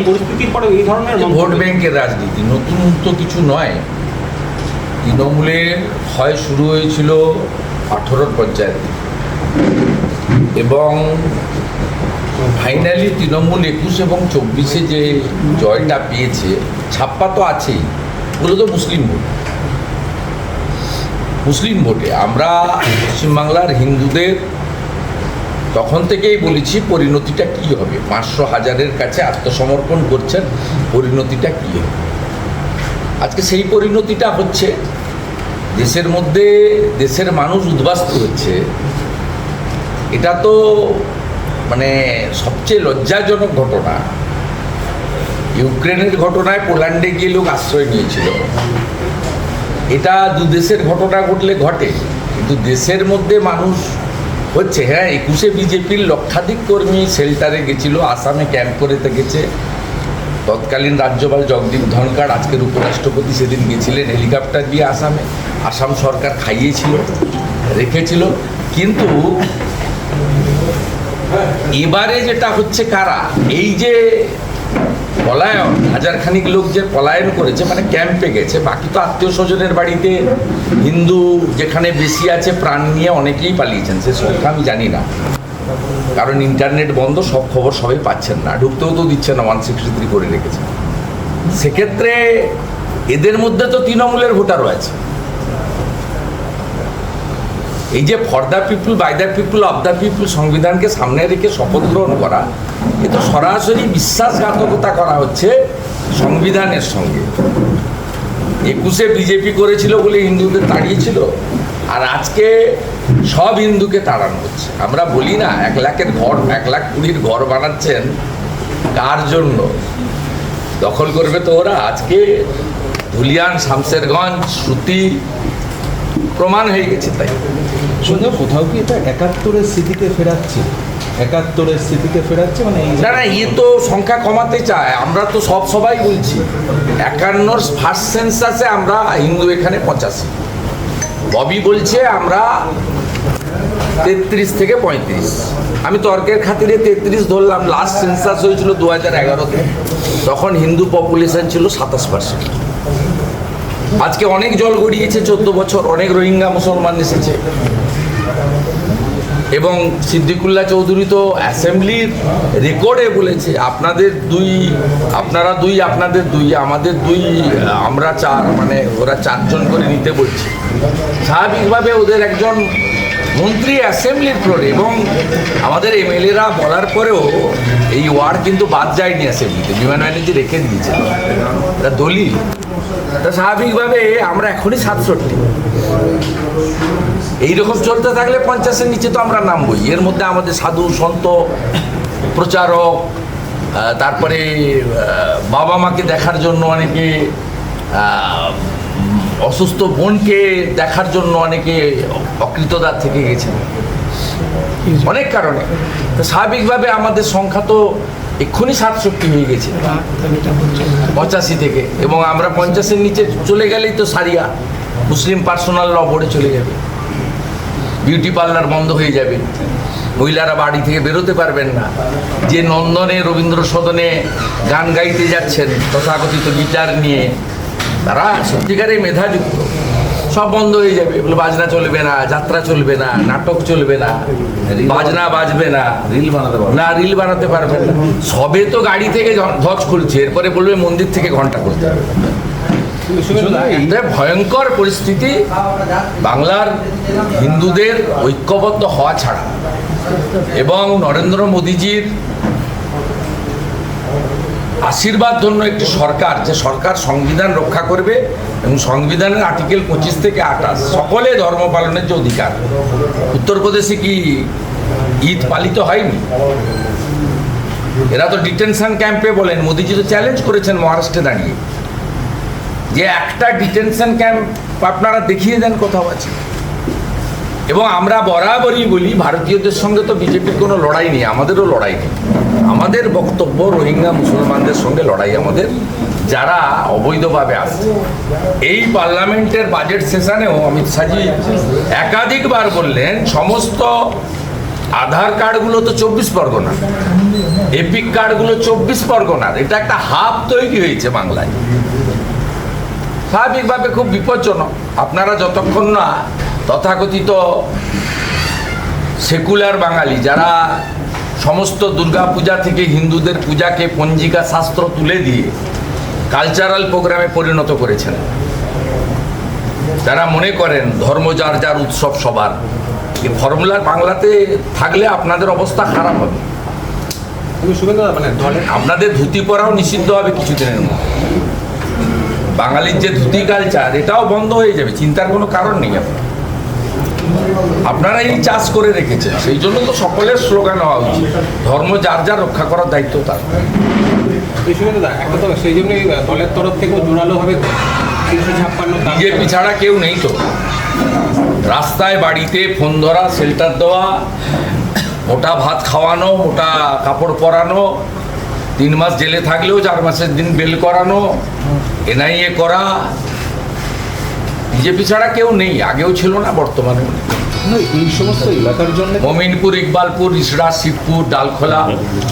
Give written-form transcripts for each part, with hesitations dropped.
পরিস্থিতির পরে এই ধরনের ভোট ব্যাংকের রাজনীতি নতুন তো কিছু নয়। তৃণমূলের ক্ষয় শুরু হয়েছিল 18 পঞ্চায়েতে এবং ফাইনালি তৃণমূল 21 এবং 24-এ যে জয়টা পেয়েছে, ছাপ্পা তো আছেই, ওগুলো তো মুসলিম ভোটে আমরা পশ্চিমবাংলার হিন্দুদের তখন থেকেই বলেছি পরিণতিটা কী হবে। 500,000-এর কাছে আত্মসমর্পণ করছেন, পরিণতিটা কী হবে। আজকে সেই পরিণতিটা হচ্ছে, দেশের মধ্যে দেশের মানুষ উদ্বাস্তু হচ্ছে। এটা তো মানে সবচেয়ে লজ্জাজনক ঘটনা। ইউক্রেনের ঘটনায় পোল্যান্ডে গিয়ে লোক আশ্রয় নিয়েছিল। এটা দু দেশের ঘটনা ঘটলে ঘটে, কিন্তু দেশের মধ্যে মানুষ হচ্ছে। হ্যাঁ, 21-এ বিজেপির লক্ষাধিক কর্মী শেল্টারে গেছিল, আসামে ক্যাম্প করে থেকেছে। তৎকালীন রাজ্যপাল জগদীপ ধনখড়, আজকের উপরাষ্ট্রপতি, সেদিন গেছিলেন হেলিকপ্টার দিয়ে আসামে। আসাম সরকার খাইয়েছিল, রেখেছিল। কিন্তু এবারে যেটা হচ্ছে, কারা এই যে পলায়ন, 1000 লোক যে পলায়ন করেছে, মানে ক্যাম্পে গেছে, বাকি তো আত্মীয় স্বজনের বাড়িতে হিন্দু যেখানে বেশি আছে প্রাণ নিয়ে অনেকেই পালিয়েছেন। সে সংখ্যা আমি জানি না, কারণ ইন্টারনেট বন্ধ, সব খবর সবাই পাচ্ছেন না, ঢুকতেও তো দিচ্ছে না, 163 করে রেখেছে। সেক্ষেত্রে এদের মধ্যে তো তৃণমূলের ভোটারও আছে। এই যে for the people, by the people, of the people সংবিধানকে সামনে রেখে শপথ গ্রহণ করা, এ তো সরাসরি বিশ্বাসঘাতকতা করা হচ্ছে সংবিধানের সঙ্গে। 21-এ বিজেপি করেছিল বলে হিন্দুদের তাড়িয়েছিল, আর আজকে সব হিন্দুকে তাড়ানো হচ্ছে। আমরা বলি না 1 লাখের ঘর, 1,20,000 ঘর বানাচ্ছেন কার জন্য? দখল করবে তো ওরা। আজকে ধুলিয়ান, শামশেরগঞ্জ, শ্রুতি প্রমাণ হয়ে গেছে। তাই শুনে কোথাও কি এটা 71-এর স্মৃতিকে ফেরাচ্ছে মানে না না, এ তো সংখ্যা কমাতে চায়। আমরা তো সবাই বলছি 51-র ফার্স্ট সেন্সাসে আমরা হিন্দু এখানে 85। ববি বলছে আমরা 33 থেকে 35। আমি তর্কের খাতিরে 33 ধরলাম। লাস্ট সেন্সাস হয়েছিল 2011-তে, তখন হিন্দু পপুলেশন ছিল 27%। আজকে অনেক জল গড়িয়েছে, 14 বছর, অনেক রোহিঙ্গা মুসলমান এসেছে। এবং সিদ্দিকুল্লাহ চৌধুরী তো অ্যাসেম্বলির রেকর্ডে বলেছে, আপনারা দুই, আপনাদের দুই, আমাদের দুই, আমরা 4, মানে ওরা 4 জন করে নিতে বলছে। স্বাভাবিকভাবে ওদের একজন মন্ত্রী অ্যাসেম্বলির ফ্লোরে, এবং আমাদের এমএলএরা বলার পরেও এই ওয়ার্ড কিন্তু বাদ যায়নি অ্যাসেম্বলিতে, বিমান ব্যানার্জি রেখে দিয়েছে। এটা দলিল। তা স্বাভাবিকভাবে আমরা এখনই 67। এইরকম চলতে থাকলে 50-এর নিচে তো আমরা নামবই। এর মধ্যে আমাদের সাধু সন্ত, প্রচারক, তারপরে বাবা মাকে দেখার জন্য অনেকে, অসুস্থ বোনকে দেখার জন্য অনেকে অকৃতদার থেকে গেছেন, অনেক কারণে। তো স্বাভাবিকভাবে আমাদের সংখ্যা তো এক্ষুনি 67 হয়ে গেছে 85 থেকে, এবং আমরা 50-এর নিচে চলে গেলেই তো সারিয়া, মুসলিম পার্সোনাল ল বোর্ডে চলে যাবে, বিউটি পার্লার বন্ধ হয়ে যাবে, মহিলারা বাড়ি থেকে বেরোতে পারবেন না। যে নন্দনে, রবীন্দ্র সদনে গান গাইতে যাচ্ছেন তথাকথিত গিটার নিয়ে, তারা সত্যিকারের মেধাযুক্ত, সব বন্ধ হয়ে যাবে। বলে বাজনা চলবে না, যাত্রা চলবে না, নাটক চলবে না, বাজনা বাজবে না, রিল বানাতে পারবেন না। সবে তো গাড়ি থেকে ধ্বজ খুলছে, এরপরে বলবে মন্দির থেকে ঘন্টা করতে হবে। ভয়ঙ্কর পরিস্থিতি। বাংলার হিন্দুদের ঐক্যবদ্ধ হওয়া ছাড়া এবং নরেন্দ্র মোদীজির আশীর্বাদ জন্য একটি সরকার, যে সরকার সংবিধান রক্ষা করবে এবং সংবিধানের আর্টিকেল 25 থেকে 28 সকলে ধর্ম পালনের যে অধিকার। উত্তরপ্রদেশে কি ঈদ পালিত হয়নি? এরা তো ডিটেনশন ক্যাম্পে বলেন, মোদীজি তো চ্যালেঞ্জ করেছেন মহারাষ্ট্রে দাঁড়িয়ে, যে একটা ডিটেনশন ক্যাম্প আপনারা দেখিয়ে দেন কোথাও আছে। এবং আমরা বরাবরই বলি, ভারতীয়দের সঙ্গে তো বিজেপির কোনো লড়াই নেই, আমাদেরও লড়াই নেই। আমাদের বক্তব্য রোহিঙ্গা মুসলমানদের সঙ্গে লড়াই আমাদের, যারা অবৈধভাবে আসছে। এই পার্লামেন্টের বাজেট সেশনেও অমিত শাহজি একাধিকবার বললেন, সমস্ত আধার কার্ডগুলো তো 24 পরগনা, এপিক কার্ডগুলো 24 পরগনার। এটা একটা হাব তৈরি হয়েছে বাংলায়, স্বাভাবিকভাবে খুব বিপজ্জনক। আপনারা যতক্ষণ না তথাকথিত সেকুলার বাঙালি, যারা সমস্ত দুর্গা পূজা থেকে হিন্দুদের পূজাকে পঞ্জিকা শাস্ত্র তুলে দিয়ে কালচারাল প্রোগ্রামে পরিণত করেছেন, যারা মনে করেন ধর্ম যার যার উৎসব সবার, এই ফর্মুলার বাংলাতে থাকলে আপনাদের অবস্থা খারাপ হবে। আপনাদের ধুতি পরাও নিষিদ্ধ হবে কিছুদিনের মধ্যে। বাঙালির যে ধুতি কালচার, এটাও বন্ধ হয়ে যাবে, চিন্তার কোনো কারণ নেই। আপনারা এই চাষ করে রেখেছেন, সেই জন্য তো সকলের স্লোগান হওয়া উচিত, ধর্ম যার যার রক্ষা করার দায়িত্ব তার। সেই জন্যই দলের তরফ থেকেও জোরালোভাবে বিজেপি ছাড়া কেউ নেই তো। রাস্তায় বাড়িতে ফোন ধরা, শেল্টার দেওয়া, মোটা ভাত খাওয়ানো, মোটা কাপড় পরানো, 3 মাস জেলে থাকলেও 4 মাসের দিন বেল করানো, এনআইএ করা, বিজেপি ছাড়া কেউ নেই। আগেও ছিল না, বর্তমানে এই সমস্ত এলাকার জন্য মমিনপুর, ইকবালপুর, ইসরা, শিবপুর, ডালখোলা,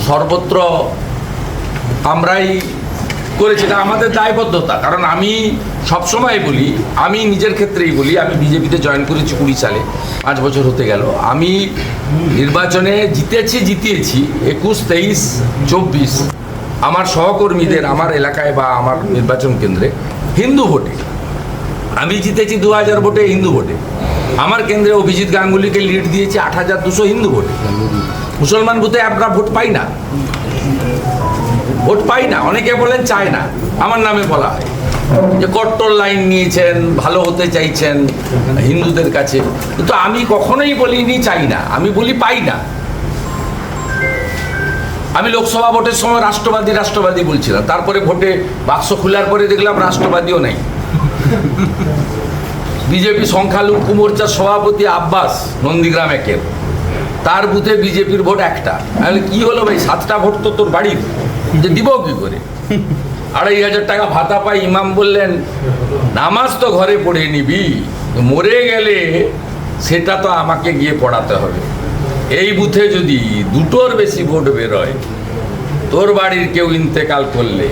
সর্বত্র আমরাই করেছি। এটা আমাদের দায়বদ্ধতা। কারণ আমি সবসময় বলি, আমি নিজের ক্ষেত্রেই বলি, আমি বিজেপিতে জয়েন করেছি 20 সালে, 5 বছর হতে গেল। আমি নির্বাচনে জিতেছি 21, 23, 24 আমার সহকর্মীদের, আমার এলাকায় বা আমার নির্বাচন কেন্দ্রে হিন্দু ভোটে আমি জিতেছি 2000 ভোটে, হিন্দু ভোটে। আমার কেন্দ্রে অভিজিৎ গাঙ্গুলিকে লিড দিয়েছি 8200 হিন্দু ভোটে। মুসলমান বুথে আমরা ভোট পাই না, অনেকে বলেন চায় না, আমার নামে বলা হয় যে কট্টর লাইন নিয়েছেন, ভালো হতে চাইছেন হিন্দুদের কাছে। কিন্তু আমি কখনোই বলিনি চাই না, আমি বলি পাই না। আমি লোকসভা ভোটের সময় রাষ্ট্রবাদী বলছিলাম, তারপরে ভোটে বাক্স খোলার পরে দেখলাম রাষ্ট্রবাদীও নেই। বিজেপি সংখ্যালঘু মোর্চার সভাপতি আব্বাস নন্দীগ্রাম 1-এর, তার বুথে বিজেপির ভোট 1টা। তাহলে কি হলো ভাই, 7টা ভোট তো তোর বাড়ির, যে দিব কি করে? 2500 টাকা ভাতা পাই। ইমাম বললেন নামাজ তো ঘরে পড়ে নিবি, মরে গেলে সেটা তো আমাকে গিয়ে পড়াতে হবে। এই বুথে যদি 2টোর বেশি ভোট বেরোয়, তোর বাড়ির কেউ ইন্তেকাল করলে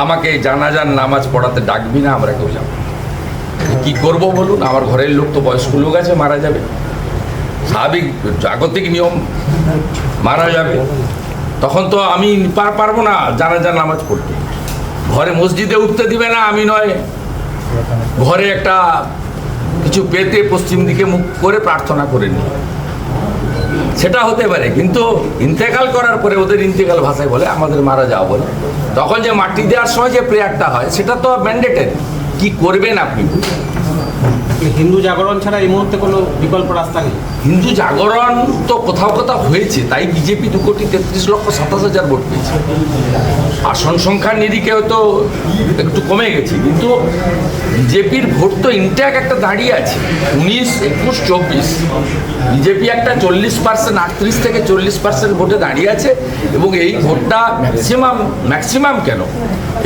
আমাকে জানাজার নামাজ পড়াতে ডাকবি না, আমরা কেউ যাব। কি করব বলুন? আমার ঘরের লোক তো বয়স্ক লোক আছে, মারা যাবে, স্বাভাবিক জাগতিক নিয়ম, মারা যাবে। তখন তো আমি পারবো না জানাজার নামাজ পড়তে। ঘরে মসজিদে উঠতে দিবে না, আমি নয় ঘরে একটা কিছু পেতে পশ্চিম দিকে মুখ করে প্রার্থনা করে নিই, সেটা হতে পারে। কিন্তু ইন্তেকাল করার পরে, ওদের ইন্তেকাল ভাষায় বলে, আমাদের মারা যাওয়া বলে, তখন যে মাটি দেওয়ার সময় যে প্রেয়ারটা হয়, সেটা তো ম্যান্ডেটারি। কি করবেন আপনি? হিন্দু জাগরণ ছাড়া এই মুহূর্তে কোনো বিকল্প রাস্তা নেই। হিন্দু জাগরণ তো কোথাও হয়েছে, তাই বিজেপি 2,33,27,000 ভোট পেয়েছে। আসন সংখ্যার নিরিখে হয়তো একটু কমে গেছে, কিন্তু বিজেপির ভোট তো ইনট্যাক একটা দাঁড়িয়ে আছে। 19, 21, 24 বিজেপি একটা 40%, 38 থেকে 40% ভোটে দাঁড়িয়ে আছে। এবং এই ভোটটা ম্যাক্সিমাম কেন,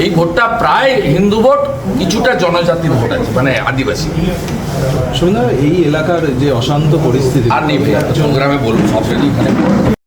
এই ভোটটা প্রায় হিন্দু ভোট, কিছুটা জনজাতির ভোট আছে, মানে আদিবাসী। এই এলাকার যে অশান্ত পরিস্থিতি আর নেই, চট্টগ্রামে বলুন, সব এখানে